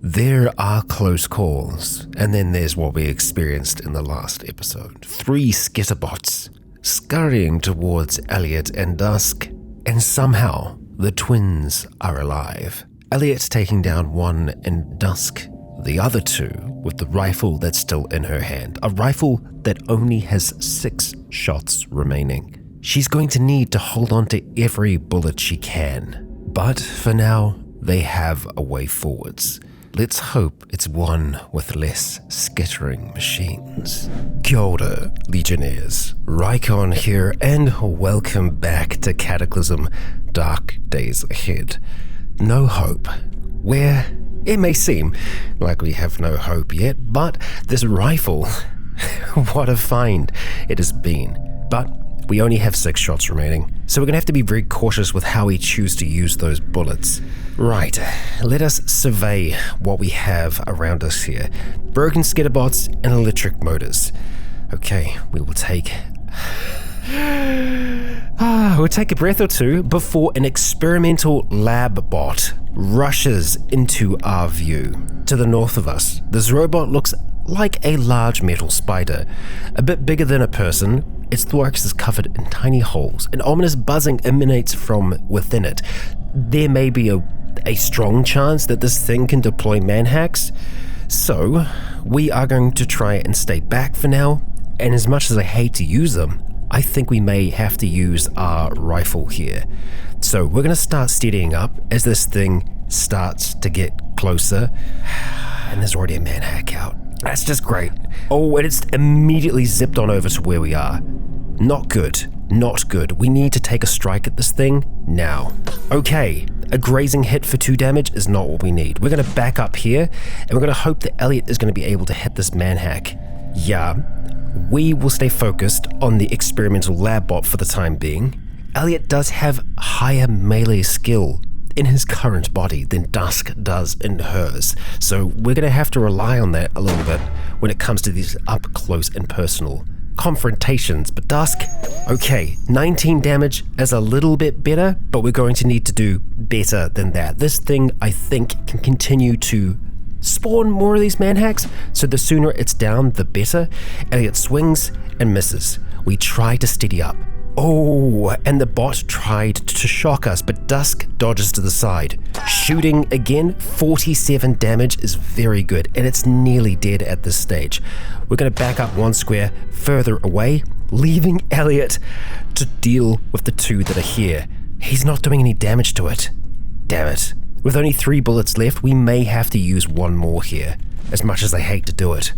There are close calls, and then there's what we experienced in the last episode. 3 skitterbots scurrying towards Elliot and Dusk, and somehow the twins are alive. Elliot's taking down one and Dusk the other 2 with the rifle that's still in her hand. A rifle that only has 6 shots remaining. She's going to need to hold on to every bullet she can. But for now, they have a way forwards. Let's hope it's one with less skittering machines. Kia ora, Legionnaires. Rycon here, and welcome back to Cataclysm Dark Days Ahead. No hope. Where it may seem like we have no hope yet, but this rifle, what a find it has been. But we only have 6 shots remaining, so we're going to have to be very cautious with how we choose to use those bullets. Right, let us survey what we have around us here. Broken skitterbots and electric motors. Okay, we will take... we'll take a breath or two before an experimental lab bot rushes into our view. To the north of us, this robot looks like a large metal spider, a bit bigger than a person. Its thorax is covered in tiny holes. An ominous buzzing emanates from within it. There may be a strong chance that this thing can deploy manhacks, so we are going to try and stay back for now, and as much as I hate to use them, I think we may have to use our rifle here. So we're going to start steadying up as this thing starts to get closer, and there's already a manhack out. That's just great. Oh, and it's immediately zipped on over to where we are. Not good. Not good. We need to take a strike at this thing now. Okay, a grazing hit for 2 damage is not what we need. We're going to back up here, and we're going to hope that Elliot is going to be able to hit this manhack. Yeah, we will stay focused on the experimental lab bot for the time being. Elliot does have higher melee skill in his current body than Dusk does in hers, so we're going to have to rely on that a little bit when it comes to these up close and personal confrontations. But Dusk, okay, 19 damage is a little bit better, but we're going to need to do better than that. This thing, I think, can continue to spawn more of these manhacks, so the sooner it's down, the better. Elliot swings and misses. We try to steady up. Oh, and the bot tried to shock us, but Dusk dodges to the side. Shooting again, 47 damage is very good, and it's nearly dead at this stage. We're going to back up 1 square further away, leaving Elliot to deal with the 2 that are here. He's not doing any damage to it. Damn it. With only 3 bullets left, we may have to use 1 more here, as much as I hate to do it.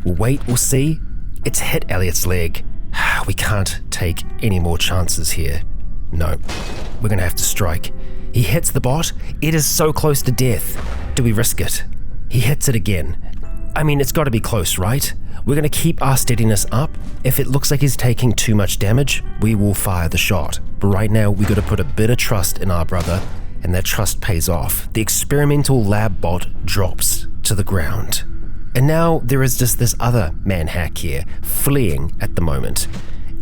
We'll wait, we'll see. It's hit Elliot's leg. We can't take any more chances here. No, we're going to have to strike. He hits the bot. It is so close to death. Do we risk it? He hits it again. I mean, it's got to be close, right? We're going to keep our steadiness up. If it looks like he's taking too much damage, we will fire the shot. But right now, we got to put a bit of trust in our brother, and that trust pays off. The experimental lab bot drops to the ground. And now there is just this other manhack here, fleeing at the moment.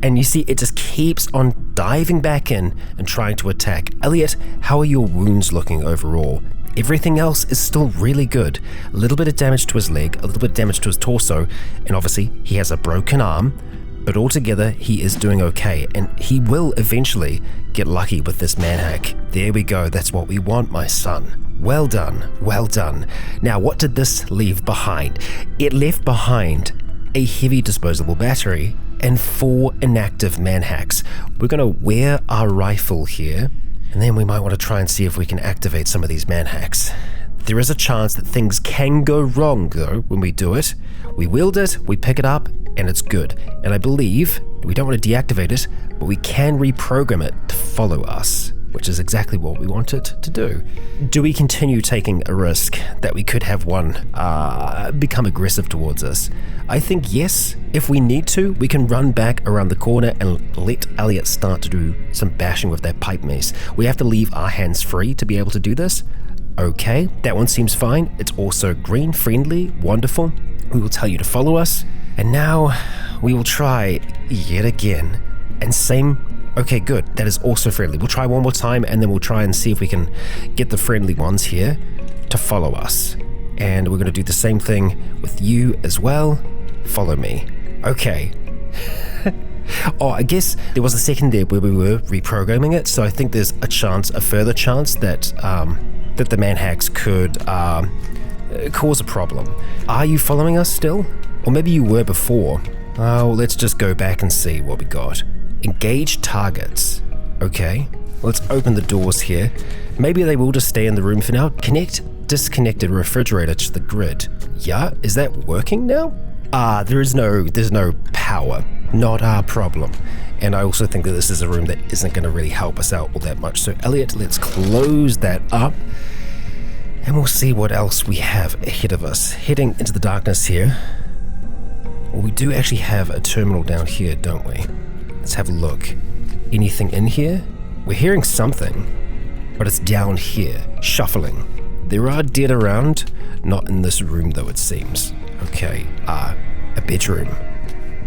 And you see, it just keeps on diving back in and trying to attack. Elliot, how are your wounds looking overall? Everything else is still really good. A little bit of damage to his leg, a little bit of damage to his torso, and obviously he has a broken arm, but altogether he is doing okay, and he will eventually get lucky with this manhack. There we go, that's what we want, my son. Well done, well done. Now, what did this leave behind? It left behind a heavy disposable battery and 4 inactive manhacks. We're going to wear our rifle here, and then we might want to try and see if we can activate some of these manhacks. There is a chance that things can go wrong, though, when we do it. We wield it, we pick it up, and it's good. And I believe we don't want to deactivate it, but we can reprogram it to follow us, which is exactly what we want it to do. Do we continue taking a risk that we could have one become aggressive towards us? I think yes. If we need to, we can run back around the corner and let Elliot start to do some bashing with that pipe mace. We have to leave our hands free to be able to do this. Okay, that one seems fine. It's also green, friendly, wonderful. We will tell you to follow us. And now we will try yet again. And same, okay, good. That is also friendly. We'll try one more time, and then we'll try and see if we can get the friendly ones here to follow us. And we're going to do the same thing with you as well. Follow me. Okay. Oh, I guess there was a second there where we were reprogramming it, so I think there's a further chance that that the manhacks could cause a problem. Are you following us still? Or maybe you were before. Oh, let's just go back and see what we got. Engage targets. Okay, let's open the doors here. Maybe they will just stay in the room for now. Connect disconnected refrigerator to the grid. Yeah, is that working now? There's no power. Not our problem. And I also think that this is a room that isn't going to really help us out all that much. So Elliot, let's close that up. And we'll see what else we have ahead of us. Heading into the darkness here. Well, we do actually have a terminal down here, don't we? Let's have a look. Anything in here? We're hearing something, but it's down here, shuffling. There are dead around, not in this room though, it seems. Okay, a bedroom.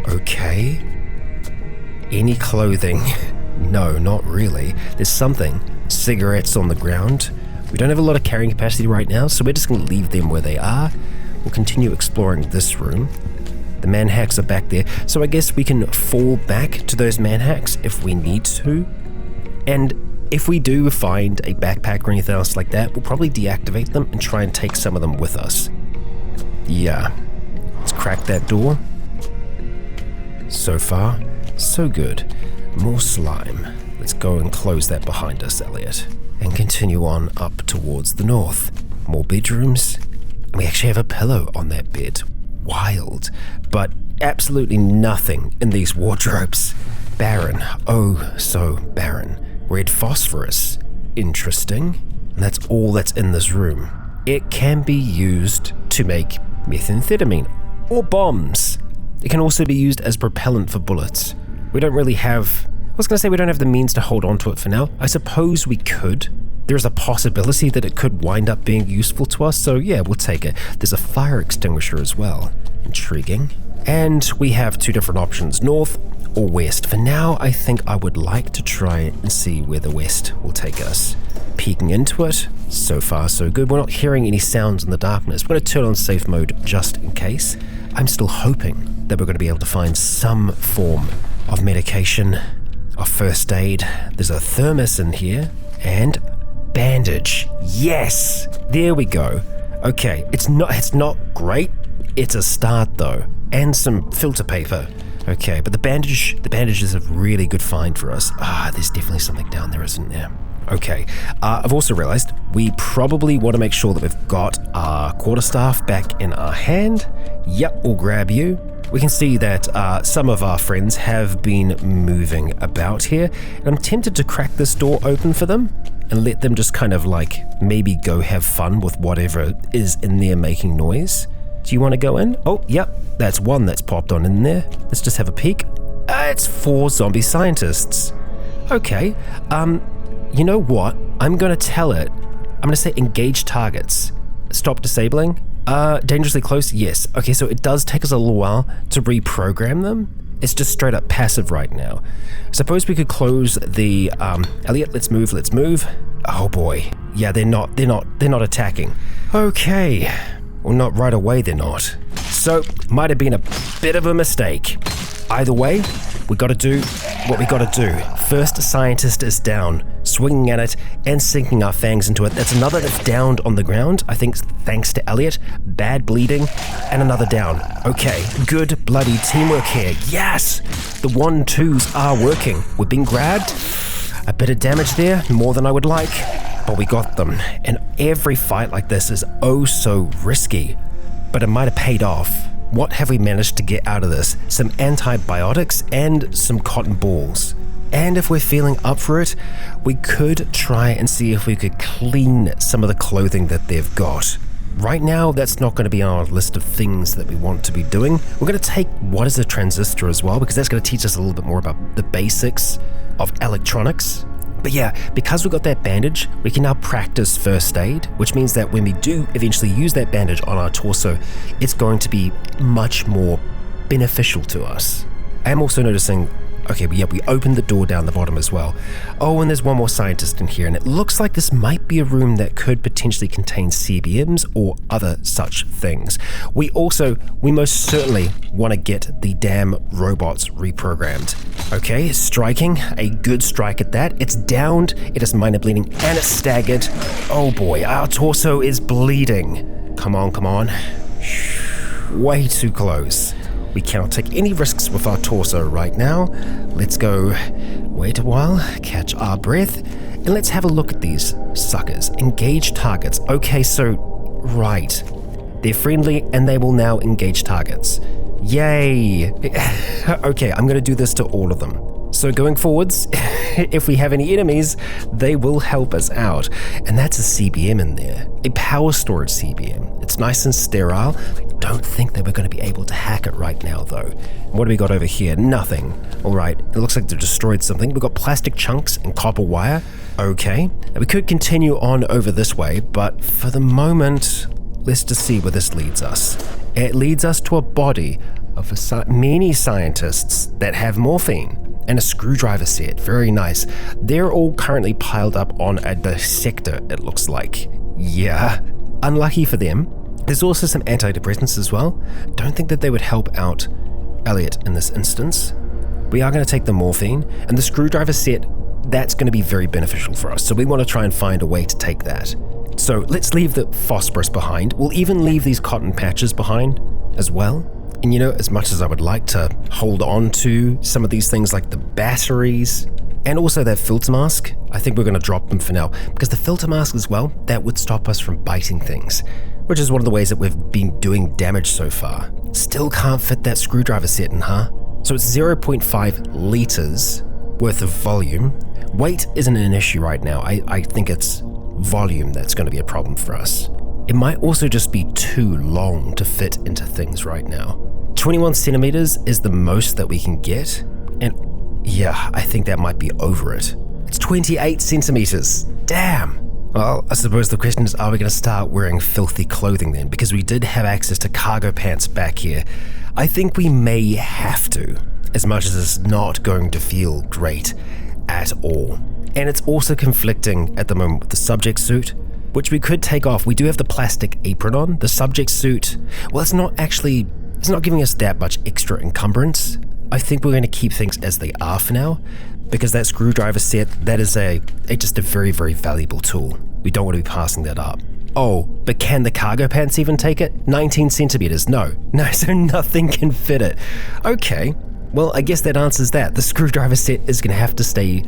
Okay. Any clothing? No, not really. There's something. Cigarettes on the ground. We don't have a lot of carrying capacity right now, so we're just going to leave them where they are. We'll continue exploring this room. The manhacks are back there, so I guess we can fall back to those manhacks if we need to. And if we do find a backpack or anything else like that, we'll probably deactivate them and try and take some of them with us. Yeah. Let's crack that door. So far, so good. More slime. Let's go and close that behind us, Elliot. And continue on up towards the north. More bedrooms. We actually have a pillow on that bed. Wild. But absolutely nothing in these wardrobes. Barren. Oh, so barren. Red phosphorus. Interesting. And that's all that's in this room. It can be used to make methamphetamine or bombs. It can also be used as propellant for bullets. We don't really have... I was going to say we don't have the means to hold on to it for now. I suppose we could. There's a possibility that it could wind up being useful to us, so yeah, we'll take it. There's a fire extinguisher as well. Intriguing. And we have two different options, north or west. For now, I think I would like to try and see where the west will take us. Peeking into it, so far so good. We're not hearing any sounds in the darkness. We're going to turn on safe mode just in case. I'm still hoping that we're going to be able to find some form of medication, of first aid. There's a thermos in here, and bandage. Yes! There we go. Okay, it's not great. It's a start though. And some filter paper. Okay, but the bandage is a really good find for us. There's definitely something down there, isn't there? Okay, I've also realized we probably want to make sure that we've got our quarterstaff back in our hand. Yep, we'll grab you. We can see that some of our friends have been moving about here, and I'm tempted to crack this door open for them and let them just kind of like maybe go have fun with whatever is in there making noise. Do you want to go in? Oh, yep, that's one that's popped on in there. Let's just have a peek. It's 4 zombie scientists. Okay, you know what? I'm going to tell it. I'm going to say engage targets. Stop disabling. Dangerously close? Yes. Okay, so it does take us a little while to reprogram them. It's just straight up passive right now. Suppose we could close the, Elliot, let's move. Oh boy. Yeah, they're not attacking. Okay. Well, not right away, they're not. So, might have been a bit of a mistake. Either way, we gotta do what we gotta do. First scientist is down, swinging at it and sinking our fangs into it. That's another that's downed on the ground, I think thanks to Elliot. Bad bleeding, and another down. Okay, good bloody teamwork here. Yes! The 1-2s are working. We've been grabbed. A bit of damage there, more than I would like, but we got them. And every fight like this is oh so risky, but it might have paid off. What have we managed to get out of this? Some antibiotics and some cotton balls. And if we're feeling up for it, we could try and see if we could clean some of the clothing that they've got. Right now, that's not going to be on our list of things that we want to be doing. We're going to take what is a transistor as well, because that's going to teach us a little bit more about the basics of electronics. But yeah, because we've got that bandage, we can now practice first aid, which means that when we do eventually use that bandage on our torso, it's going to be much more beneficial to us. I am also noticing Okay, yeah, we opened the door down the bottom as well. Oh, and there's one more scientist in here, and it looks like this might be a room that could potentially contain CBMs or other such things. We most certainly want to get the damn robots reprogrammed. Okay, striking, a good strike at that. It's downed, it is minor bleeding, and it's staggered. Oh boy, our torso is bleeding. Come on, come on. Way too close. We cannot take any risks with our torso right now. Let's go wait a while, catch our breath, and let's have a look at these suckers. Engage targets. Okay, so, right. They're friendly and they will now engage targets. Yay! Okay, I'm gonna do this to all of them. So going forwards, if we have any enemies, they will help us out. And that's a CBM in there, a power storage CBM. It's nice and sterile. I don't think that we're going to be able to hack it right now though. What do we got over here? Nothing. All right, it looks like they've destroyed something. We've got plastic chunks and copper wire. Okay, we could continue on over this way, but for the moment, let's just see where this leads us. It leads us to a body of many scientists that have morphine. And a screwdriver set, very nice. They're all currently piled up on a dissector, it looks like. Yeah, unlucky for them. There's also some antidepressants as well. Don't think that they would help out Elliot in this instance. We are going to take the morphine, and the screwdriver set, that's going to be very beneficial for us. So we want to try and find a way to take that. So let's leave the phosphorus behind. We'll even leave these cotton patches behind as well. And you know, as much as I would like to hold on to some of these things like the batteries and also that filter mask, I think we're going to drop them for now, because the filter mask as well, that would stop us from biting things, which is one of the ways that we've been doing damage so far. Still can't fit that screwdriver set in, huh? So it's 0.5 liters worth of volume. Weight isn't an issue right now. I think it's volume that's going to be a problem for us. It might also just be too long to fit into things right now. 21 centimeters is the most that we can get, and yeah, I think that might be over it. It's 28 centimeters. Damn. Well, I suppose the question is, are we going to start wearing filthy clothing then? Because we did have access to cargo pants back here. I think we may have to, as much as it's not going to feel great at all. And it's also conflicting at the moment with the subject suit, which we could take off. We do have the plastic apron on. The subject suit, well, it's not giving us that much extra encumbrance. I think we're going to keep things as they are for now, because that screwdriver set, that is just a very, very valuable tool. We don't want to be passing that up. Oh, but can the cargo pants even take it? 19 centimeters, no, so nothing can fit it. Okay, well, I guess that answers that. The screwdriver set is going to have to stay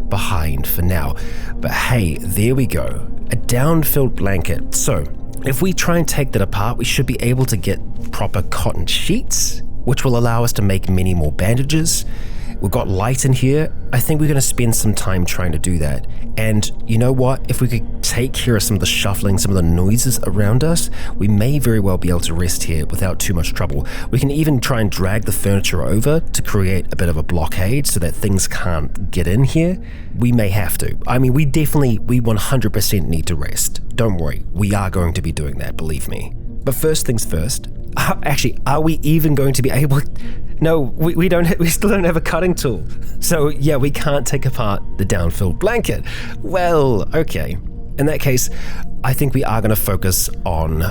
behind for now. But hey, there we go. A down-filled blanket. So, if we try and take that apart, we should be able to get proper cotton sheets, which will allow us to make many more bandages. We've got light in here. I think we're going to spend some time trying to do that. And you know what? If we could take care of some of the shuffling, some of the noises around us, we may very well be able to rest here without too much trouble. We can even try and drag the furniture over to create a bit of a blockade so that things can't get in here. We may have to. I mean, we 100% need to rest. Don't worry. We are going to be doing that, believe me. But first things first. Actually, are we even going to be able... No, we still don't have a cutting tool. So yeah, we can't take apart the down-filled blanket. Well, okay. In that case, I think we are going to focus on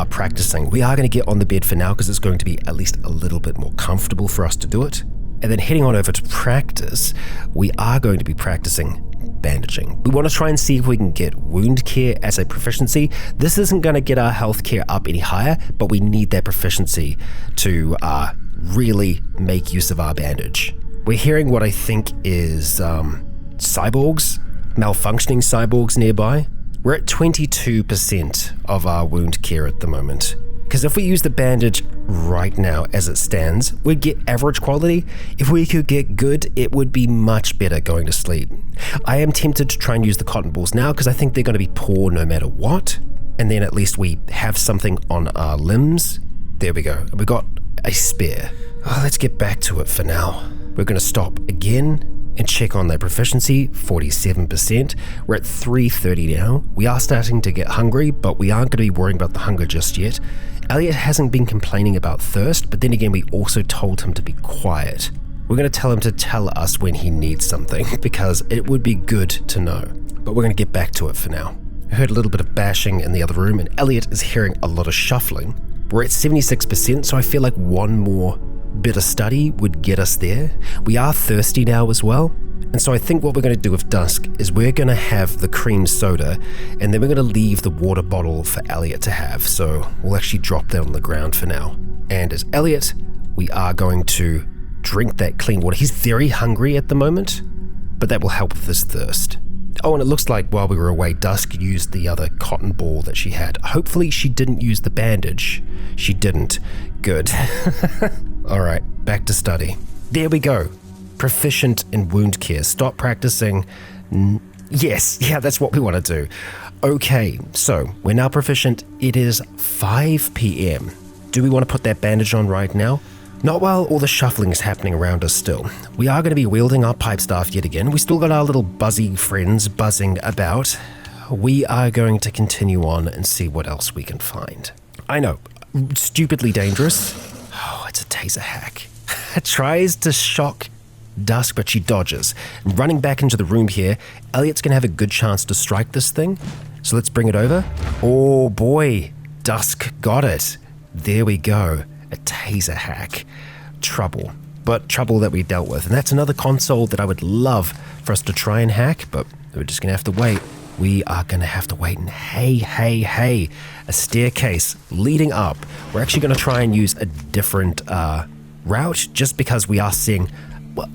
practicing. We are going to get on the bed for now because it's going to be at least a little bit more comfortable for us to do it. And then heading on over to practice, we are going to be practicing bandaging. We want to try and see if we can get wound care as a proficiency. This isn't going to get our health care up any higher, but we need that proficiency to really make use of our bandage. We're hearing what I think is cyborgs, malfunctioning cyborgs nearby. We're at 22% of our wound care at the moment. Because if we use the bandage right now as it stands, we'd get average quality. If we could get good, it would be much better going to sleep. I am tempted to try and use the cotton balls now because I think they're going to be poor no matter what. And then at least we have something on our limbs. There we go. We got a spare. Oh, let's get back to it for now. We're going to stop again and check on their proficiency, 47%. We're at 330 now. We are starting to get hungry, but we aren't going to be worrying about the hunger just yet. Elliot hasn't been complaining about thirst, but then again, we also told him to be quiet. We're going to tell him to tell us when he needs something, because it would be good to know. But we're going to get back to it for now. I heard a little bit of bashing in the other room, and Elliot is hearing a lot of shuffling. We're at 76%, so I feel like one more bit of study would get us there. We are thirsty now as well, and so I think what we're going to do with Dusk is we're going to have the cream soda, and then we're going to leave the water bottle for Elliot to have, so we'll actually drop that on the ground for now. And as Elliot, we are going to drink that clean water. He's very hungry at the moment, but that will help with his thirst. Oh, and it looks like while we were away, Dusk used the other cotton ball that she had. Hopefully she didn't use the bandage. She didn't. Good. All right, back to study. There we go. Proficient in wound care. Stop practicing. Yes, yeah, that's what we want to do. Okay, so we're now proficient. It is 5 p.m. Do we want to put that bandage on right now? Not while all the shuffling is happening around us still. We are going to be wielding our pipe staff yet again. We still got our little buzzy friends buzzing about. We are going to continue on and see what else we can find. I know, stupidly dangerous. Oh, it's a taser hack. It tries to shock Dusk, but she dodges. Running back into the room here, Elliot's going to have a good chance to strike this thing. So let's bring it over. Oh boy, Dusk got it. There we go. A taser hack. Trouble. But trouble that we dealt with. And that's another console that I would love for us to try and hack, but we're just going to have to wait. We are going to have to wait. And hey, a staircase leading up. We're actually going to try and use a different route just because we are seeing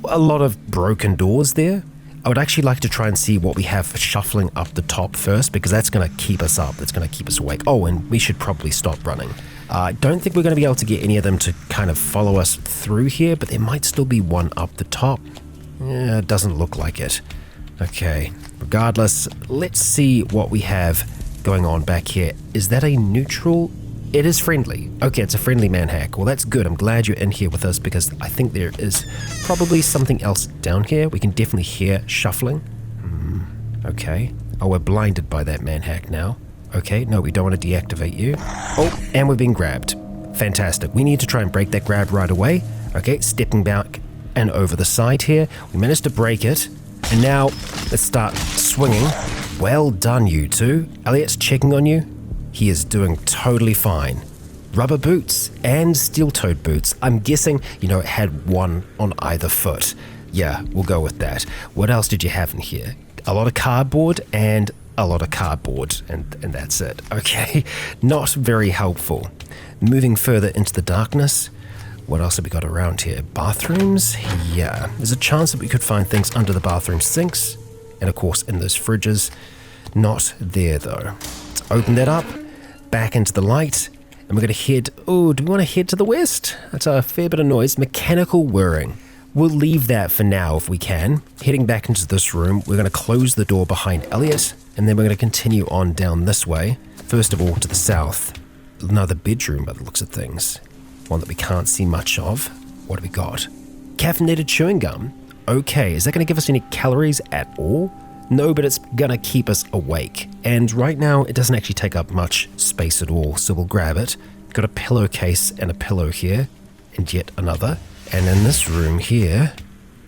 a lot of broken doors there. I would actually like to try and see what we have for shuffling up the top first, because that's going to keep us up. That's going to keep us awake. Oh, and we should probably stop running. I don't think we're going to be able to get any of them to kind of follow us through here, but there might still be one up the top. Yeah, it doesn't look like it. Okay, regardless, let's see what we have going on back here. Is that a neutral? It is friendly. Okay, it's a friendly man hack. Well, that's good. I'm glad you're in here with us, because I think there is probably something else down here. We can definitely hear shuffling. Okay. Oh, we're blinded by that man hack now. Okay, no, we don't want to deactivate you. Oh, and we're being grabbed. Fantastic. We need to try and break that grab right away. Okay, stepping back and over the side here. We managed to break it. And now, let's start swinging. Well done, you two. Elliot's checking on you. He is doing totally fine. Rubber boots and steel-toed boots. I'm guessing, it had one on either foot. Yeah, we'll go with that. What else did you have in here? A lot of cardboard and a lot of cardboard, and that's it. Okay, not very helpful. Moving further into the darkness, what else have we got around here? Bathrooms? Yeah, there's a chance that we could find things under the bathroom sinks, and of course in those fridges. Not there though. Let's open that up, back into the light, and we're going to head, do we want to head to the west? That's a fair bit of noise. Mechanical whirring. We'll leave that for now if we can. Heading back into this room, we're going to close the door behind Elliot, and then we're going to continue on down this way. First of all, to the south. Another bedroom by the looks of things. One that we can't see much of. What do we got? Caffeinated chewing gum. Okay, is that going to give us any calories at all? No, but it's going to keep us awake. And right now, it doesn't actually take up much space at all, so we'll grab it. Got a pillowcase and a pillow here, and yet another. And in this room here,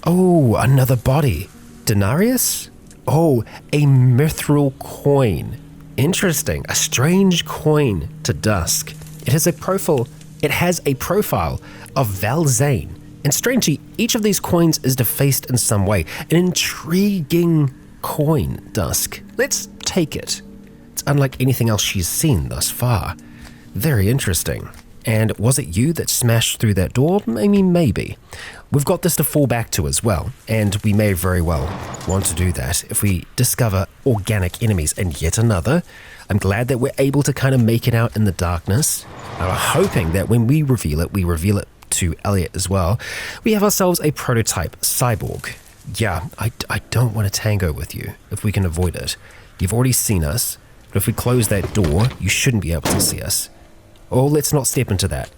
another body. Denarius? Oh, a mithril coin. Interesting. A strange coin to Dusk. It has a profile of Valzane. And strangely, each of these coins is defaced in some way. An intriguing coin, Dusk. Let's take it. It's unlike anything else she's seen thus far. Very interesting. And was it you that smashed through that door? Maybe. We've got this to fall back to as well, and we may very well want to do that if we discover organic enemies. And yet another. I'm glad that we're able to kind of make it out in the darkness. I'm hoping that when we reveal it to Elliot as well. We have ourselves a prototype cyborg. Yeah, I don't want to tango with you if we can avoid it. You've already seen us, but if we close that door, you shouldn't be able to see us. Oh, let's not step into that.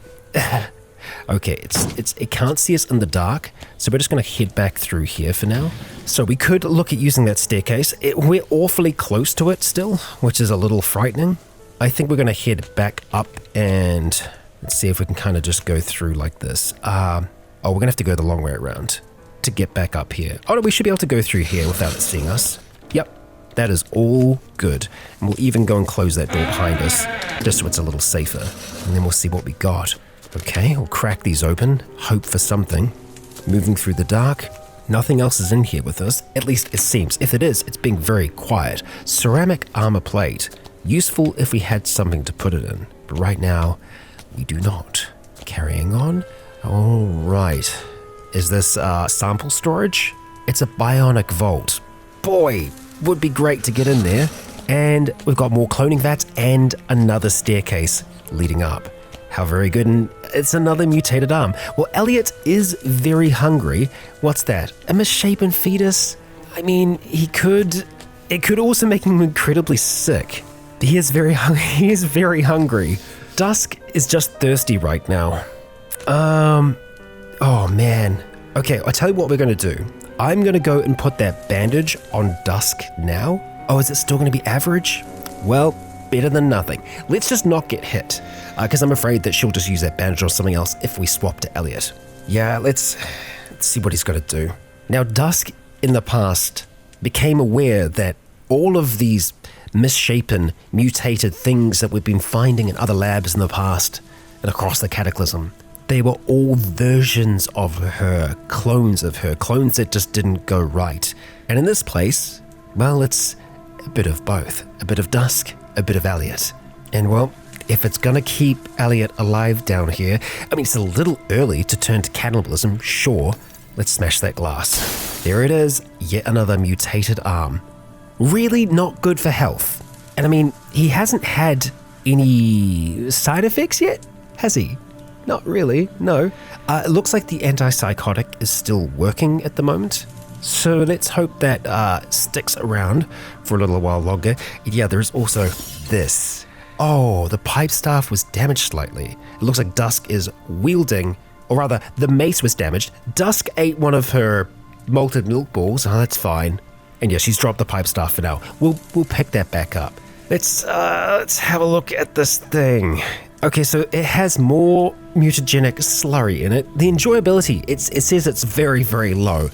Okay, it can't see us in the dark, so we're just going to head back through here for now. So we could look at using that staircase. We're awfully close to it still, which is a little frightening. I think we're going to head back up and let's see if we can kind of just go through like this. Oh, we're gonna have to go the long way around to get back up here. Oh no, we should be able to go through here without it seeing us. Yep, that is all good. And we'll even go and close that door behind us, just so it's a little safer. And then we'll see what we got. Okay, we'll crack these open, hope for something. Moving through the dark, nothing else is in here with us, at least it seems. If it is, it's being very quiet. Ceramic armor plate, useful if we had something to put it in. But right now, we do not. Carrying on. All right. Is this sample storage? It's a bionic vault. Boy, would be great to get in there. And we've got more cloning vats and another staircase leading up. How very good, and it's another mutated arm. Well, Elliot is very hungry. What's that? A misshapen fetus? I mean, it could also make him incredibly sick. He is very hungry. Dusk is just thirsty right now. Oh man. Okay, I'll tell you what we're gonna do. I'm gonna go and put that bandage on Dusk now. Oh, is it still gonna be average? Well, better than nothing. Let's just not get hit, because I'm afraid that she'll just use that bandage or something else if we swap to Elliot. Yeah, let's see what he's gonna do. Now, Dusk in the past became aware that all of these misshapen, mutated things that we've been finding in other labs in the past and across the Cataclysm, they were all versions of her, clones that just didn't go right. And in this place, well, it's a bit of both. A bit of Dusk, a bit of Elliot. And well, if it's gonna keep Elliot alive down here, I mean, it's a little early to turn to cannibalism, sure. Let's smash that glass. There it is, yet another mutated arm. Really not good for health. And I mean, he hasn't had any side effects yet, has he? Not really, no. It looks like the antipsychotic is still working at the moment. So let's hope that sticks around for a little while longer. Yeah, there's also this. Oh, the pipe staff was damaged slightly. It looks like Dusk is wielding, or rather, the mace was damaged. Dusk ate one of her malted milk balls. Oh, that's fine. And yeah, she's dropped the pipe staff for now. We'll pick that back up. Let's have a look at this thing. Okay, so it has more mutagenic slurry in it. The enjoyability, it says it's very, very low.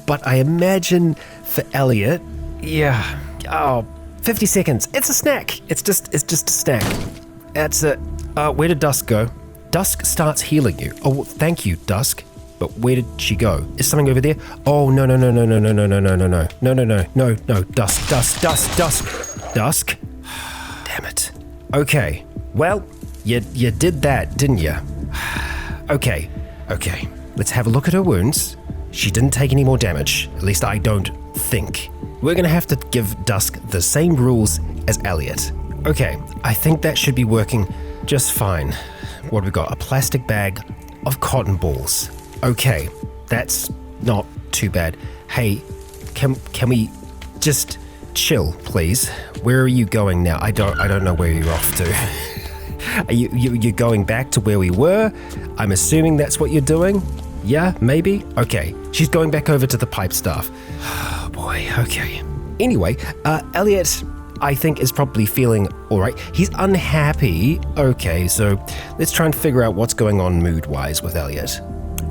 But I imagine for Elliot, yeah, 50 seconds. It's a snack. It's just a snack. That's it. Where did Dusk go? Dusk starts healing you. Oh, thank you, Dusk. But where did she go? Is something over there? Oh, no. Dusk. Damn it. Okay. Well, you did that, didn't you? Okay. Let's have a look at her wounds. She didn't take any more damage. At least I don't think. We're gonna have to give Dusk the same rules as Elliot. Okay, I think that should be working just fine. What have we got? A plastic bag of cotton balls. Okay, that's not too bad. Hey, can we just chill, please? Where are you going now? I don't know where you're off to. Are you're going back to where we were? I'm assuming that's what you're doing? Yeah, maybe? Okay, she's going back over to the pipe staff. Oh boy, okay. Anyway, Elliot, I think, is probably feeling alright. He's unhappy. Okay, so let's try and figure out what's going on mood-wise with Elliot.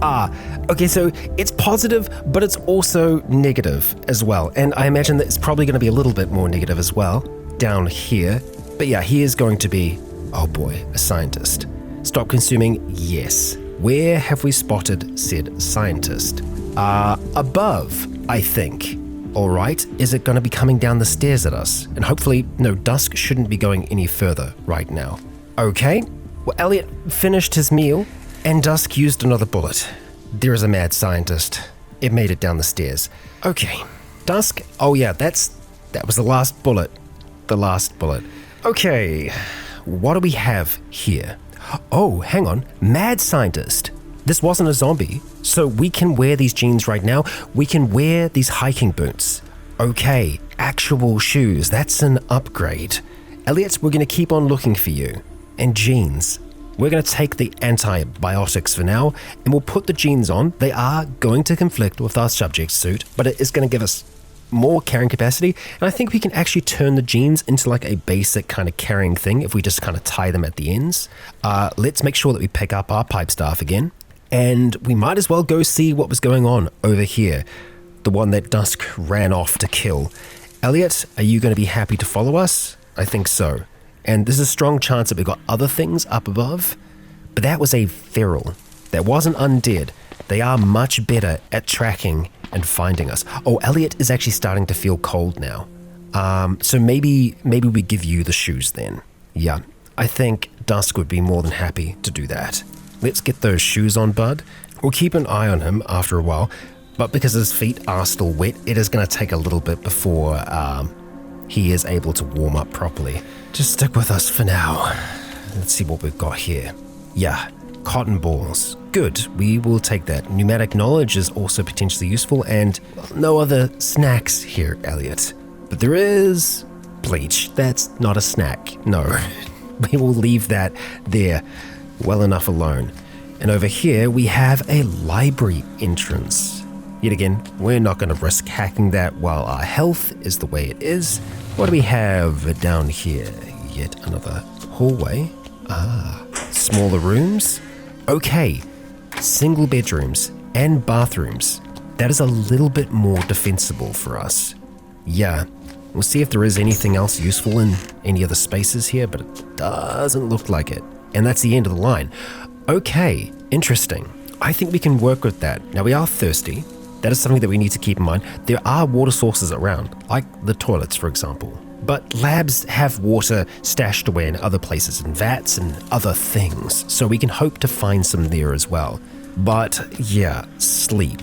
Okay, so it's positive, but it's also negative as well. And I imagine that it's probably going to be a little bit more negative as well down here. But yeah, he is going to be, oh boy, a scientist. Stop consuming, yes. Where have we spotted said scientist? Above, I think. All right, is it going to be coming down the stairs at us? And hopefully, no, Dusk shouldn't be going any further right now. Okay, well, Elliot finished his meal, and Dusk used another bullet. There is a mad scientist. It made it down the stairs. Okay, Dusk, oh yeah, that was the last bullet. The last bullet. Okay, what do we have here? Oh, hang on, mad scientist. This wasn't a zombie, so we can wear these jeans right now. We can wear these hiking boots. Okay, actual shoes, that's an upgrade. Elliot, we're gonna keep on looking for you. And jeans. We're gonna take the antibiotics for now, and we'll put the jeans on. They are going to conflict with our subject suit, but it is gonna give us more carrying capacity, and I think we can actually turn the jeans into like a basic kind of carrying thing if we just kind of tie them at the ends. Let's make sure that we pick up our pipe staff again. And we might as well go see what was going on over here. The one that Dusk ran off to kill. Elliot, are you going to be happy to follow us? I think so. And there's a strong chance that we've got other things up above. But that was a feral. That wasn't undead. They are much better at tracking and finding us. Oh, Elliot is actually starting to feel cold now. So maybe we give you the shoes then. Yeah, I think Dusk would be more than happy to do that. Let's get those shoes on, bud. We'll keep an eye on him after a while, but because his feet are still wet, it is going to take a little bit before he is able to warm up properly. Just stick with us for now. Let's see what we've got here. Yeah, cotton balls. Good, we will take that. Pneumatic knowledge is also potentially useful, and no other snacks here, Elliot. But there is bleach. That's not a snack. No, we will leave that there well enough alone. And over here we have a library entrance. Yet again, we're not going to risk hacking that while our health is the way it is. What do we have down here? Yet another hallway. Smaller rooms. Okay, single bedrooms and bathrooms. That is a little bit more defensible for us. Yeah, we'll see if there is anything else useful in any of the spaces here, but it doesn't look like it. And that's the end of the line. Okay, interesting. I think we can work with that. Now, we are thirsty. That is something that we need to keep in mind. There are water sources around, like the toilets, for example. But labs have water stashed away in other places, in vats and other things, so we can hope to find some there as well. But yeah, sleep.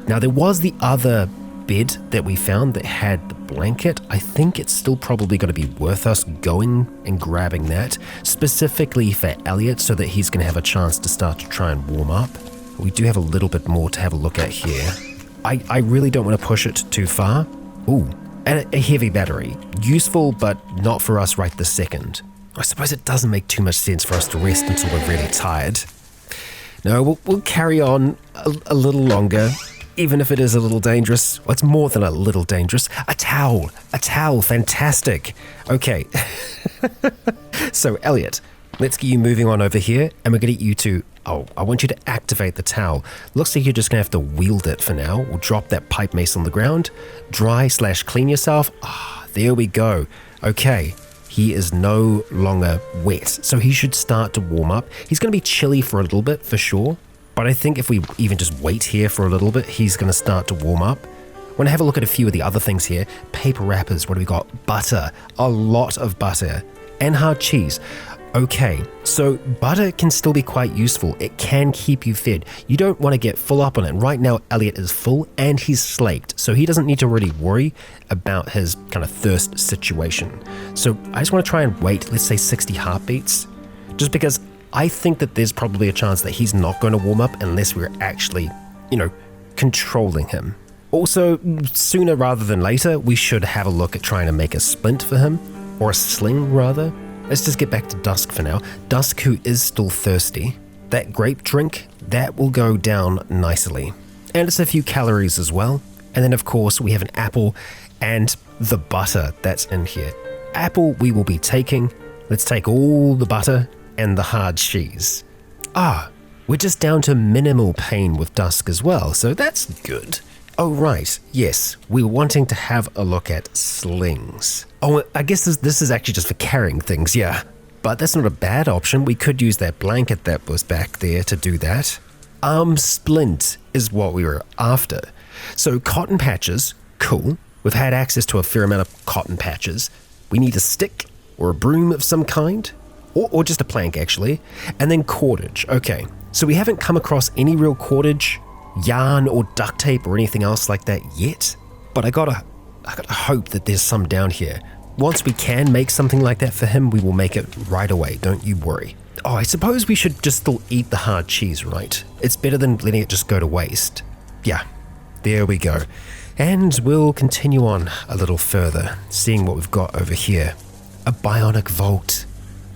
Now, there was the other bed that we found that had the blanket. I think it's still probably going to be worth us going and grabbing that, specifically for Elliot, so that he's going to have a chance to start to try and warm up. We do have a little bit more to have a look at here. I really don't want to push it too far. Ooh, and a heavy battery. Useful, but not for us right this second. I suppose it doesn't make too much sense for us to rest until we're really tired. No, we'll carry on a little longer. Even if it is a little dangerous. Well, it's more than a little dangerous. A towel, fantastic. Okay. So, Elliot, let's get you moving on over here, and we're going to get you to, I want you to activate the towel. Looks like you're just going to have to wield it for now. We'll drop that pipe mace on the ground, dry/clean yourself. There we go. Okay, he is no longer wet, so he should start to warm up. He's going to be chilly for a little bit, for sure. But I think if we even just wait here for a little bit, he's going to start to warm up. I want to have a look at a few of the other things here. Paper wrappers, what do we got? Butter, a lot of butter, and hard cheese. Okay, so butter can still be quite useful. It can keep you fed. You don't want to get full up on it. Right now, Elliot is full and he's slaked, so he doesn't need to really worry about his kind of thirst situation. So I just want to try and wait, let's say 60 heartbeats, just because I think that there's probably a chance that he's not going to warm up unless we're actually, controlling him. Also, sooner rather than later, we should have a look at trying to make a splint for him, or a sling rather. Let's just get back to Dusk for now. Dusk, who is still thirsty. That grape drink, that will go down nicely. And it's a few calories as well. And then of course we have an apple and the butter that's in here. Apple we will be taking. Let's take all the butter and the hard cheese. We're just down to minimal pain with Dusk as well, so that's good. Oh right, yes, we were wanting to have a look at slings. Oh, I guess this is actually just for carrying things, yeah. But that's not a bad option. We could use that blanket that was back there to do that. Splint is what we were after. So cotton patches, cool. We've had access to a fair amount of cotton patches. We need a stick or a broom of some kind, or just a plank actually. And then cordage, okay. So we haven't come across any real cordage, yarn or duct tape or anything else like that yet. But I gotta hope that there's some down here. Once we can make something like that for him, we will make it right away, don't you worry. Oh, I suppose we should just still eat the hard cheese, right? It's better than letting it just go to waste. Yeah, there we go. And we'll continue on a little further, seeing what we've got over here. A bionic vault.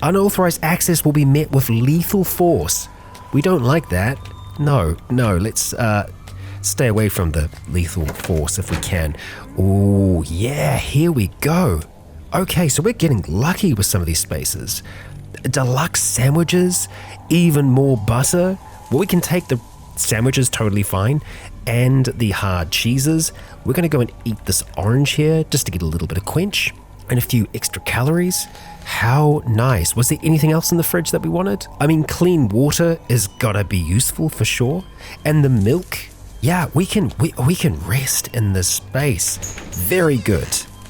Unauthorized access will be met with lethal force. We don't like that. No, let's stay away from the lethal force if we can. Oh, yeah, here we go. Okay, so we're getting lucky with some of these spaces. Deluxe sandwiches, even more butter. Well, we can take the sandwiches totally fine and the hard cheeses. We're going to go and eat this orange here just to get a little bit of quench and a few extra calories. How nice. Was there anything else in the fridge that we wanted? I mean, clean water is gotta be useful for sure. And the milk, yeah, we can rest in this space. Very good.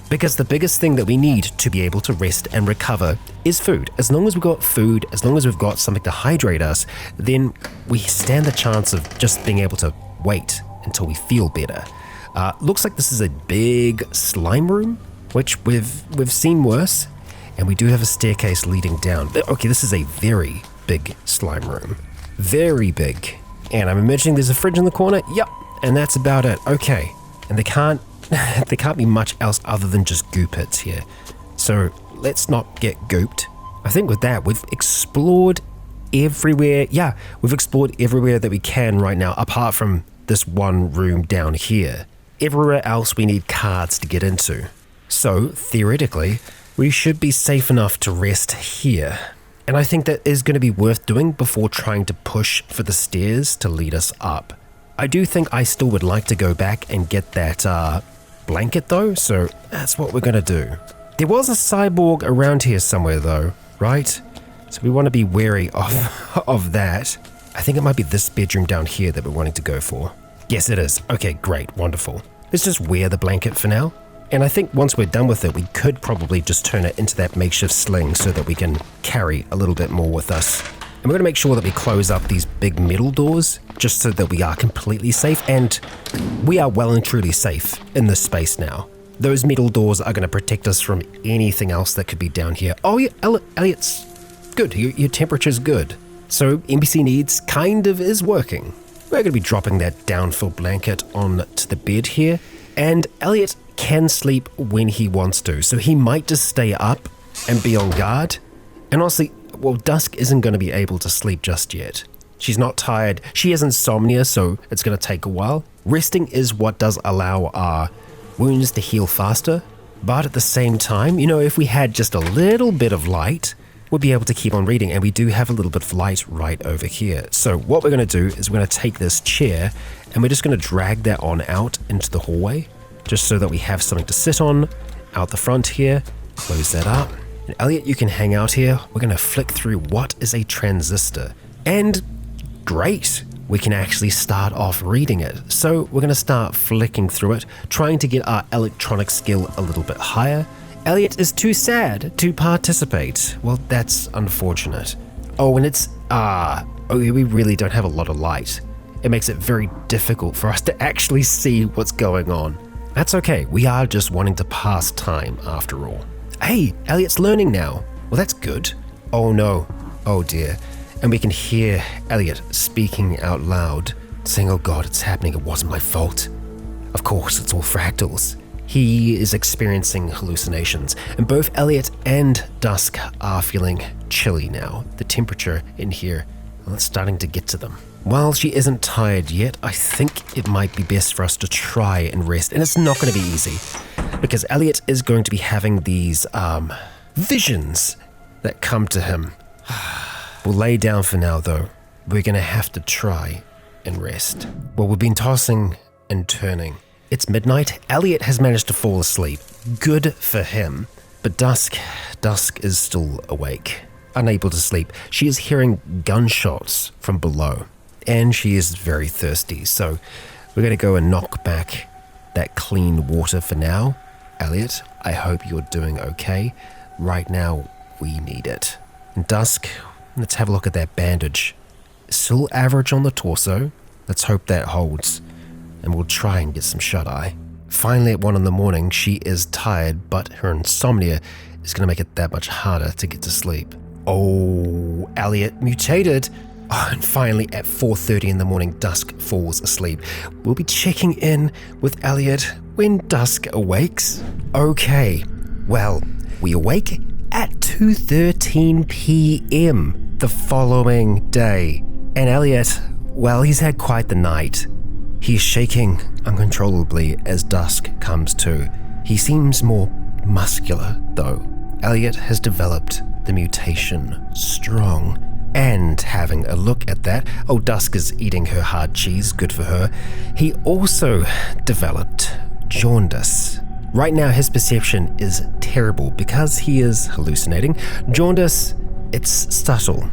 Because the biggest thing that we need to be able to rest and recover is food. As long as we've got food, as long as we've got something to hydrate us, then we stand the chance of just being able to wait until we feel better. Looks like this is a big slime room, which we've seen worse. And we do have a staircase leading down. Okay, this is a very big slime room. Very big. And I'm imagining there's a fridge in the corner. Yep, and that's about it. Okay. And there can't be much else other than just goo pits here. So let's not get gooped. I think with that, we've explored everywhere. Yeah, we've explored everywhere that we can right now, apart from this one room down here. Everywhere else we need cards to get into. So theoretically, we should be safe enough to rest here. And I think that is going to be worth doing before trying to push for the stairs to lead us up. I do think I still would like to go back and get that blanket though, so that's what we're going to do. There was a cyborg around here somewhere though, right? So we want to be wary of that. I think it might be this bedroom down here that we're wanting to go for. Yes, it is. Okay, great, wonderful. Let's just wear the blanket for now. And I think once we're done with it, we could probably just turn it into that makeshift sling so that we can carry a little bit more with us. And we're going to make sure that we close up these big metal doors just so that we are completely safe. And we are well and truly safe in this space now. Those metal doors are going to protect us from anything else that could be down here. Oh, yeah, Elliot's good. Your temperature's good. So NPC Needs kind of is working. We're going to be dropping that downfill blanket onto the bed here. And Elliot can sleep when he wants to, so he might just stay up and be on guard. And honestly, well, Dusk isn't going to be able to sleep just yet. She's not tired. She has insomnia, so it's going to take a while. Resting is what does allow our wounds to heal faster. But at the same time, you know, if we had just a little bit of light, we'd be able to keep on reading. And we do have a little bit of light right over here. So what we're going to do is we're going to take this chair and we're just going to drag that on out into the hallway, just so that we have something to sit on out the front here. Close that up. And Elliot, you can hang out here. We're going to flick through what is a transistor. And great, we can actually start off reading it. So we're going to start flicking through it, trying to get our electronic skill a little bit higher. Elliot is too sad to participate. Well, that's unfortunate. Oh, and it's, we really don't have a lot of light. It makes it very difficult for us to actually see what's going on. That's okay, we are just wanting to pass time after all. Hey, Elliot's learning now. Well, that's good. Oh no, oh dear. And we can hear Elliot speaking out loud, saying, oh god, it's happening, it wasn't my fault. Of course, it's all fractals. He is experiencing hallucinations, and both Elliot and Dusk are feeling chilly now. The temperature in here, well, it's starting to get to them. While she isn't tired yet, I think it might be best for us to try and rest. And it's not going to be easy, because Elliot is going to be having these visions that come to him. We'll lay down for now, though. We're going to have to try and rest. Well, we've been tossing and turning. It's midnight. Elliot has managed to fall asleep. Good for him. But Dusk is still awake, unable to sleep. She is hearing gunshots from below. And she is very thirsty, so we're going to go and knock back that clean water for now. Elliot, I hope you're doing okay. Right now, we need it. And Dusk, let's have a look at that bandage. Still average on the torso. Let's hope that holds. And we'll try and get some shut-eye. Finally, at 1 a.m, she is tired, but her insomnia is going to make it that much harder to get to sleep. Oh, Elliot mutated. Oh, and finally, at 4:30 in the morning, Dusk falls asleep. We'll be checking in with Elliot when Dusk awakes. Okay, well, we awake at 2:13 p.m. the following day. And Elliot, well, he's had quite the night. He's shaking uncontrollably as Dusk comes to. He seems more muscular, though. Elliot has developed the mutation Strong. And having a look at that, Dusk is eating her hard cheese, good for her. He also developed jaundice. Right now his perception is terrible because he is hallucinating. Jaundice, it's subtle,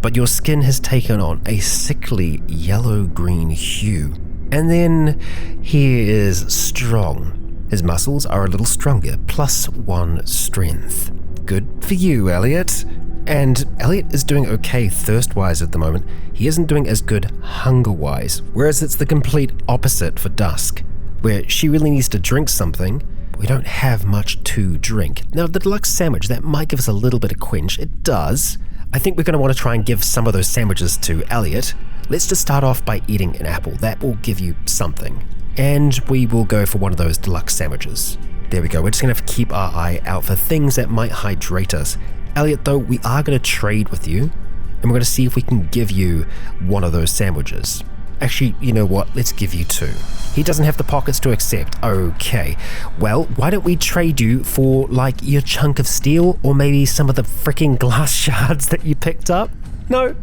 but your skin has taken on a sickly yellow-green hue. And then he is strong. His muscles are a little stronger, +1 strength. Good for you, Elliot. And Elliot is doing okay thirst-wise at the moment. He isn't doing as good hunger-wise, whereas it's the complete opposite for Dusk, where she really needs to drink something. We don't have much to drink. Now, the deluxe sandwich, that might give us a little bit of quench. It does. I think we're going to want to try and give some of those sandwiches to Elliot. Let's just start off by eating an apple. That will give you something. And we will go for one of those deluxe sandwiches. There we go. We're just going to have to keep our eye out for things that might hydrate us. Elliot, though, we are going to trade with you, and we're going to see if we can give you one of those sandwiches. Actually, you know what? Let's give you 2. He doesn't have the pockets to accept. Okay. Well, why don't we trade you for, like, your chunk of steel, or maybe some of the freaking glass shards that you picked up? No?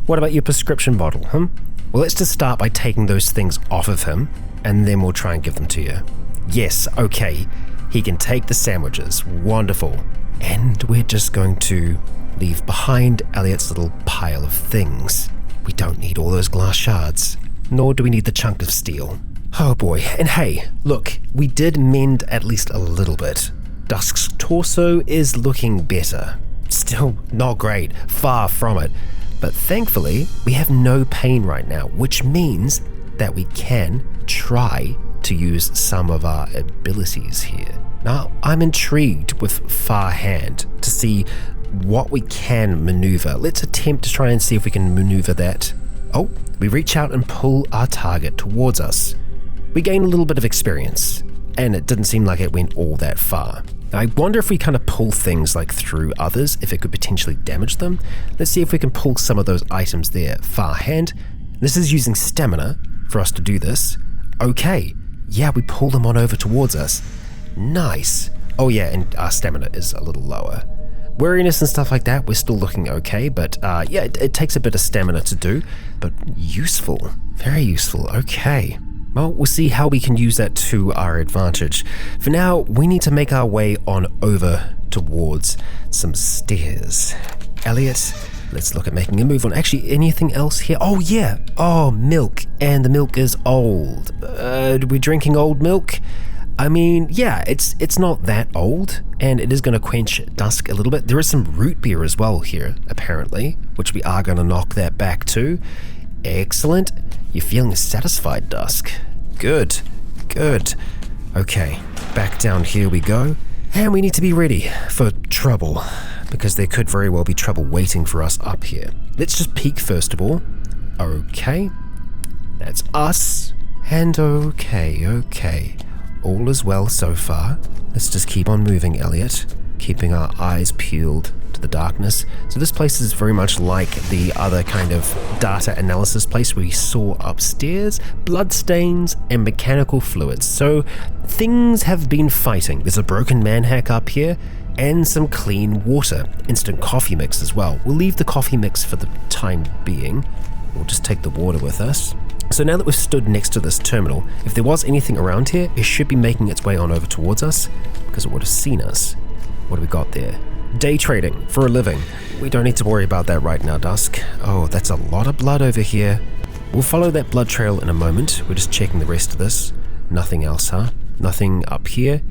What about your prescription bottle, Well, let's just start by taking those things off of him, and then we'll try and give them to you. Yes, okay. He can take the sandwiches. Wonderful. And we're just going to leave behind Elliot's little pile of things. We don't need all those glass shards, nor do we need the chunk of steel. Oh boy, and hey, look, we did mend at least a little bit. Dusk's torso is looking better. Still not great, far from it, but thankfully we have no pain right now, which means that we can try to use some of our abilities here. Now, I'm intrigued with Far Hand to see what we can maneuver. Let's attempt to try and see if we can maneuver that. Oh, we reach out and pull our target towards us. We gain a little bit of experience, and it didn't seem like it went all that far. I wonder if we kind of pull things like through others, if it could potentially damage them. Let's see if we can pull some of those items there. Far Hand. This is using stamina for us to do this. Okay, yeah, we pull them on over towards us. Nice. Oh yeah, and our stamina is a little lower. Wariness and stuff like that, we're still looking okay, but yeah, it takes a bit of stamina to do, but useful. Very useful. Okay. Well, we'll see how we can use that to our advantage. For now, we need to make our way on over towards some stairs. Elliot, let's look at making a move on. Actually, anything else here? Oh yeah. Oh, milk. And the milk is old. Are we drinking old milk? I mean, yeah, it's not that old, and it is going to quench Dusk a little bit. There is some root beer as well here, apparently, which we are going to knock that back to. Excellent. You're feeling satisfied, Dusk. Good. Good. Okay, back down here we go. And we need to be ready for trouble, because there could very well be trouble waiting for us up here. Let's just peek first of all. Okay. That's us. And okay. All is well so far. Let's just keep on moving, Elliot, keeping our eyes peeled to the darkness. So this place is very much like the other kind of data analysis place we saw upstairs. Bloodstains and mechanical fluids. So things have been fighting. There's a broken manhack up here and some clean water. Instant coffee mix as well. We'll leave the coffee mix for the time being. We'll just take the water with us. So now that we've stood next to this terminal, if there was anything around here, it should be making its way on over towards us, because it would have seen us. What do we got there? Day trading for a living. We don't need to worry about that right now, Dusk. Oh, that's a lot of blood over here. We'll follow that blood trail in a moment. We're just checking the rest of this. Nothing else, huh? Nothing up here.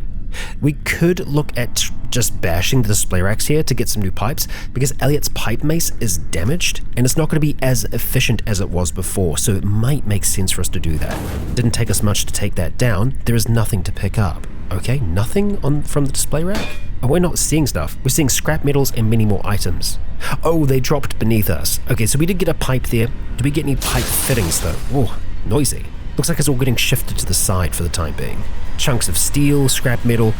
We could look at just bashing the display racks here to get some new pipes, because Elliot's pipe mace is damaged and it's not going to be as efficient as it was before, so it might make sense for us to do that. Didn't take us much to take that down. There is nothing to pick up. Okay, nothing from the display rack? Oh, we're not seeing stuff. We're seeing scrap metals and many more items. Oh, they dropped beneath us. Okay, so we did get a pipe there. Do we get any pipe fittings though? Oh, noisy. Looks like it's all getting shifted to the side for the time being. Chunks of steel, scrap metal.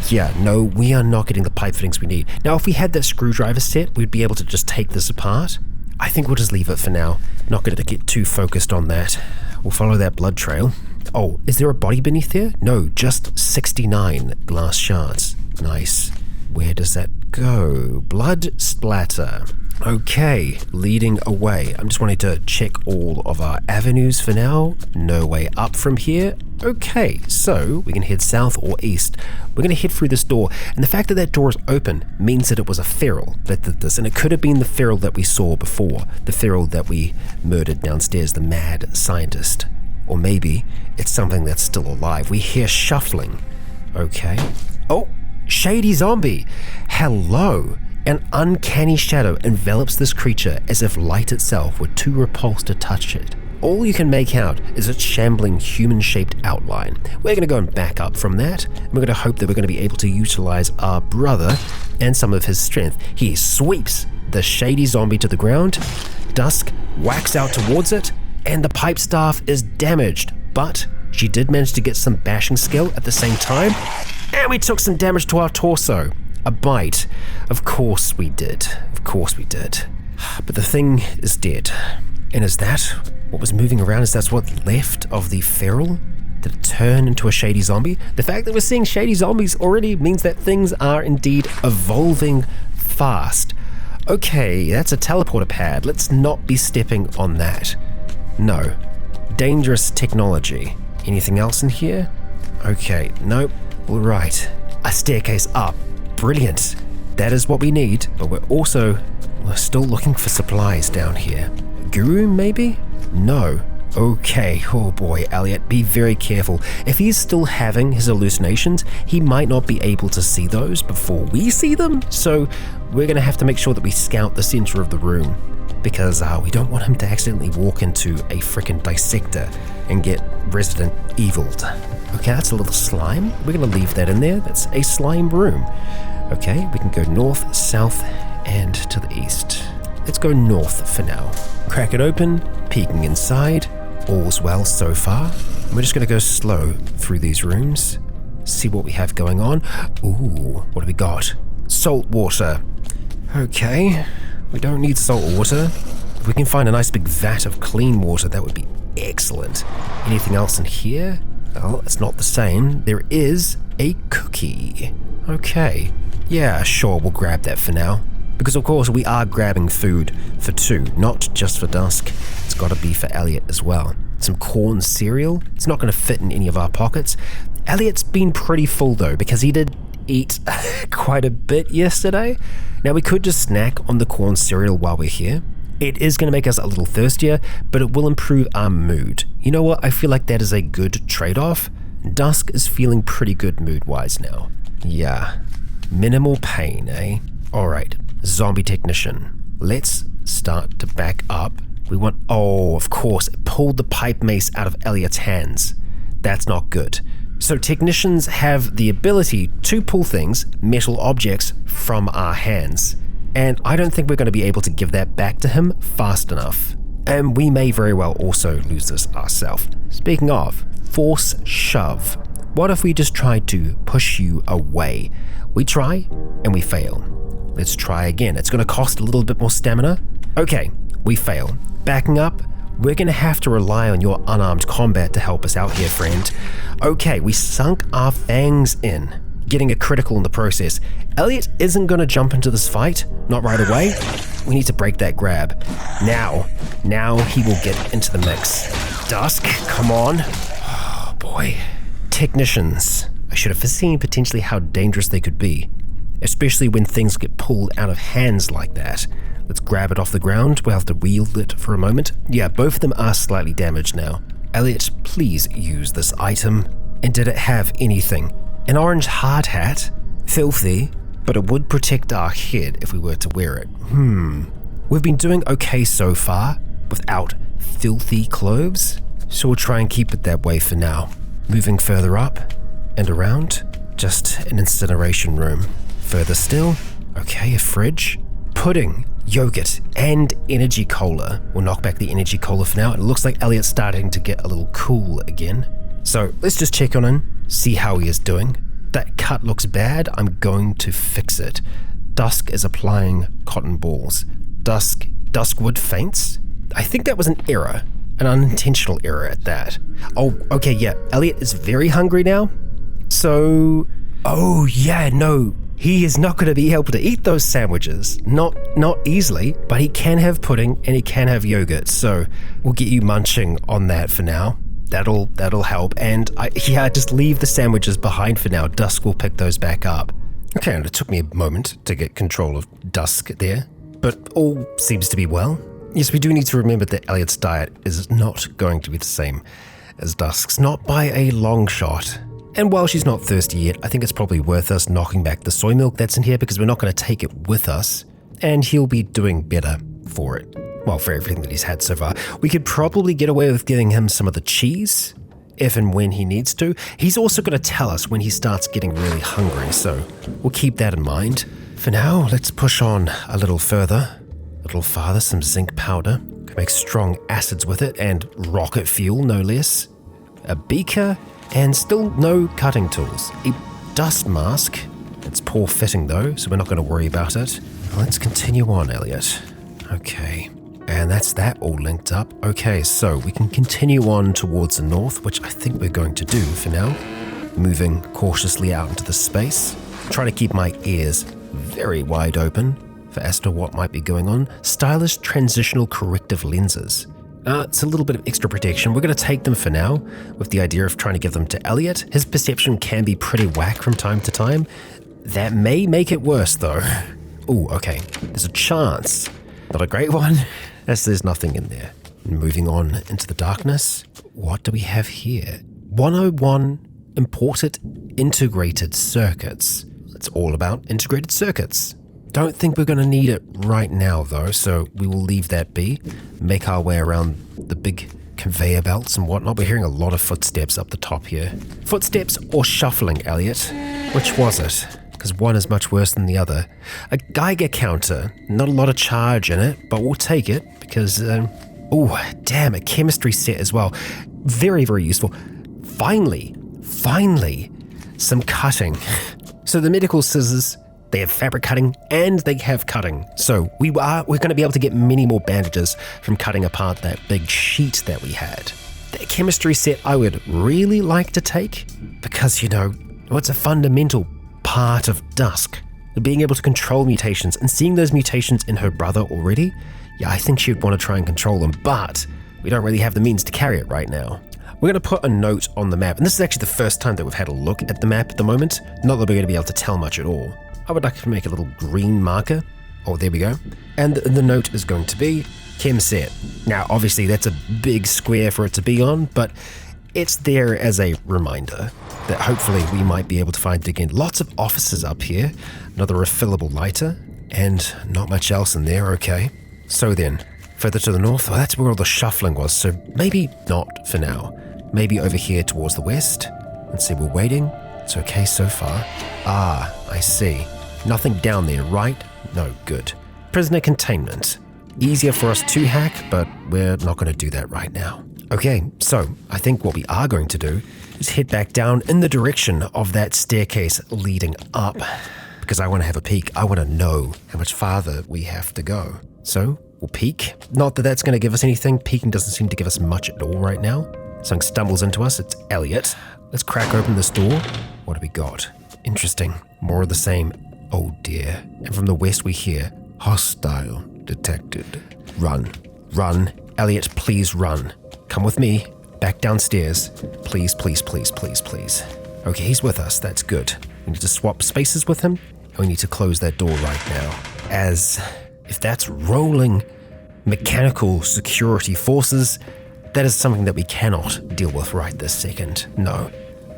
Yeah, no, we are not getting the pipe fittings we need. Now, if we had that screwdriver set, we'd be able to just take this apart. I think we'll just leave it for now. Not going to get too focused on that. We'll follow that blood trail. Oh, is there a body beneath there? No, just 69 glass shards. Nice. Where does that go? Blood splatter. Okay, leading away. I'm just wanting to check all of our avenues for now. No way up from here. Okay, so we can head south or east. We're going to head through this door, and the fact that that door is open means that it was a feral that did this, and it could have been the feral that we saw before, the feral that we murdered downstairs, the mad scientist. Or maybe it's something that's still alive. We hear shuffling. Okay. Oh, shady zombie. Hello. An uncanny shadow envelops this creature as if light itself were too repulsed to touch it. All you can make out is its shambling human-shaped outline. We're going to go and back up from that. We're going to hope that we're going to be able to utilize our brother and some of his strength. He sweeps the shady zombie to the ground. Dusk whacks out towards it, and the pipe staff is damaged, but she did manage to get some bashing skill at the same time, and we took some damage to our torso. A bite. Of course we did. Of course we did. But the thing is dead. And is that what was moving around? Is that what's left of the feral? Did it turn into a shady zombie? The fact that we're seeing shady zombies already means that things are indeed evolving fast. Okay, that's a teleporter pad. Let's not be stepping on that. No. Dangerous technology. Anything else in here? Okay, nope. All right. A staircase up. Brilliant. That is what we need, but we're still looking for supplies down here. Guru, maybe? No. Okay, oh boy, Elliot, be very careful. If he's still having his hallucinations, he might not be able to see those before we see them, so we're going to have to make sure that we scout the center of the room, because we don't want him to accidentally walk into a frickin' dissector and get Resident Evil'd. Okay, that's a little slime. We're going to leave that in there. That's a slime room. Okay, we can go north, south, and to the east. Let's go north for now. Crack it open, peeking inside. All's well so far. We're just going to go slow through these rooms, see what we have going on. Ooh, what have we got? Salt water. Okay, we don't need salt water. If we can find a nice big vat of clean water, that would be excellent. Anything else in here? Well, it's not the same. There is a cookie. Okay. Yeah, sure, we'll grab that for now. Because of course we are grabbing food for two, not just for Dusk. It's got to be for Elliot as well. Some corn cereal. It's not going to fit in any of our pockets. Elliot's been pretty full though, because he did eat quite a bit yesterday. Now we could just snack on the corn cereal while we're here. It is going to make us a little thirstier, but it will improve our mood. You know what? I feel like that is a good trade-off. Dusk is feeling pretty good mood-wise now. Yeah. Minimal pain, eh? Alright. Zombie technician. Let's start to back up. We want... Oh, of course. It pulled the pipe mace out of Elliot's hands. That's not good. So technicians have the ability to pull things, metal objects, from our hands. And I don't think we're going to be able to give that back to him fast enough. And we may very well also lose this ourselves. Speaking of, force shove. What if we just tried to push you away? We try and we fail. Let's try again. It's going to cost a little bit more stamina. Okay, we fail. Backing up, we're going to have to rely on your unarmed combat to help us out here, friend. Okay, we sunk our fangs in, getting a critical in the process. Elliot isn't going to jump into this fight, not right away. We need to break that grab. Now he will get into the mix. Dusk, come on. Oh boy. Technicians. I should have foreseen potentially how dangerous they could be, especially when things get pulled out of hands like that. Let's grab it off the ground. We'll have to wield it for a moment. Yeah, both of them are slightly damaged now. Elliot, please use this item. And did it have anything? An orange hard hat? Filthy, but it would protect our head if we were to wear it. We've been doing okay so far without filthy clothes, so we'll try and keep it that way for now. Moving further up and around, just an incineration room. Further still, okay, a fridge, pudding, yogurt, and energy cola. We'll knock back the energy cola for now. It looks like Elliot's starting to get a little cool again. So let's just check on him, see how he is doing. That cut looks bad. I'm going to fix it. Dusk is applying cotton balls. Duskwood faints? I think that was an error. An unintentional error at that. Oh, okay, yeah. Elliot is very hungry now. So... Oh, yeah, no. He is not going to be able to eat those sandwiches. Not easily, but he can have pudding and he can have yogurt. So we'll get you munching on that for now. That'll help. And just leave the sandwiches behind for now. Dusk will pick those back up. Okay, and it took me a moment to get control of Dusk there, but all seems to be well. Yes, we do need to remember that Elliot's diet is not going to be the same as Dusk's, not by a long shot. And while she's not thirsty yet, I think it's probably worth us knocking back the soy milk that's in here because we're not going to take it with us, and he'll be doing better for it. Well, for everything that he's had so far. We could probably get away with giving him some of the cheese, if and when he needs to. He's also going to tell us when he starts getting really hungry, so we'll keep that in mind. For now, let's push on a little further. A little farther, some zinc powder. Can make strong acids with it, and rocket fuel, no less. A beaker, and still no cutting tools. A dust mask. It's poor fitting though, so we're not going to worry about it. Let's continue on, Elliot. Okay. And that's that all linked up. Okay, so we can continue on towards the north, which I think we're going to do for now. Moving cautiously out into the space. Trying to keep my ears very wide open for as to what might be going on. Stylish transitional corrective lenses. It's a little bit of extra protection. We're going to take them for now, with the idea of trying to give them to Elliot. His perception can be pretty whack from time to time. That may make it worse, though. Ooh, okay. There's a chance. Not a great one, as there's nothing in there. Moving on into the darkness. What do we have here? 101 Imported Integrated Circuits. It's all about integrated circuits. Don't think we're going to need it right now, though, so we will leave that be. Make our way around the big conveyor belts and whatnot. We're hearing a lot of footsteps up the top here. Footsteps or shuffling, Elliot? Which was it? Because one is much worse than the other. A Geiger counter. Not a lot of charge in it, but we'll take it because... oh, damn, a chemistry set as well. Very, very useful. Finally, some cutting. So the medical scissors... They have fabric cutting and they have cutting. So we're going to be able to get many more bandages from cutting apart that big sheet that we had. That chemistry set I would really like to take because, it's a fundamental part of Dusk. Being able to control mutations and seeing those mutations in her brother already, I think she'd want to try and control them, but we don't really have the means to carry it right now. We're going to put a note on the map, and this is actually the first time that we've had a look at the map at the moment. Not that we're going to be able to tell much at all. I would like to make a little green marker. Oh, there we go. And the note is going to be chem set. Now, obviously, that's a big square for it to be on, but it's there as a reminder that hopefully we might be able to find again. Lots of offices up here, another refillable lighter, and not much else in there, okay. So then, further to the north, well, that's where all the shuffling was, so maybe not for now. Maybe over here towards the west. Let's see, we're waiting. It's okay so far. Ah, I see. Nothing down there, right? No, good. Prisoner containment. Easier for us to hack, but we're not going to do that right now. Okay, so I think what we are going to do is head back down in the direction of that staircase leading up, because I want to have a peek. I want to know how much farther we have to go. So we'll peek. Not that that's going to give us anything. Peeking doesn't seem to give us much at all right now. Something stumbles into us. It's Elliot. Let's crack open this door. What do we got? Interesting. More of the same. Oh dear. And from the west we hear, hostile detected. Run. Run. Elliot, please run. Come with me. Back downstairs. Please, please, please, please, please. Okay, he's with us. That's good. We need to swap spaces with him. And we need to close that door right now. As if that's rolling mechanical security forces, that is something that we cannot deal with right this second. No.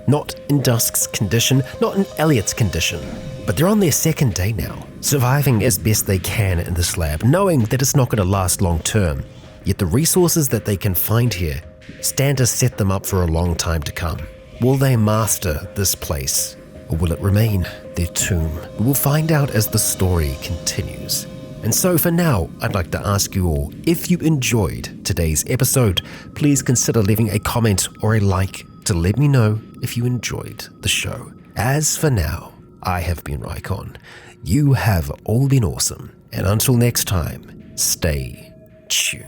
Not in Dusk's condition, not in Elliot's condition. But they're on their second day now, surviving as best they can in this lab, knowing that it's not going to last long term. Yet the resources that they can find here stand to set them up for a long time to come. Will they master this place, or will it remain their tomb? We will find out as the story continues. And so for now, I'd like to ask you all, if you enjoyed today's episode, please consider leaving a comment or a like to let me know if you enjoyed the show. As for now, I have been Rycon. You have all been awesome. And until next time, stay tuned.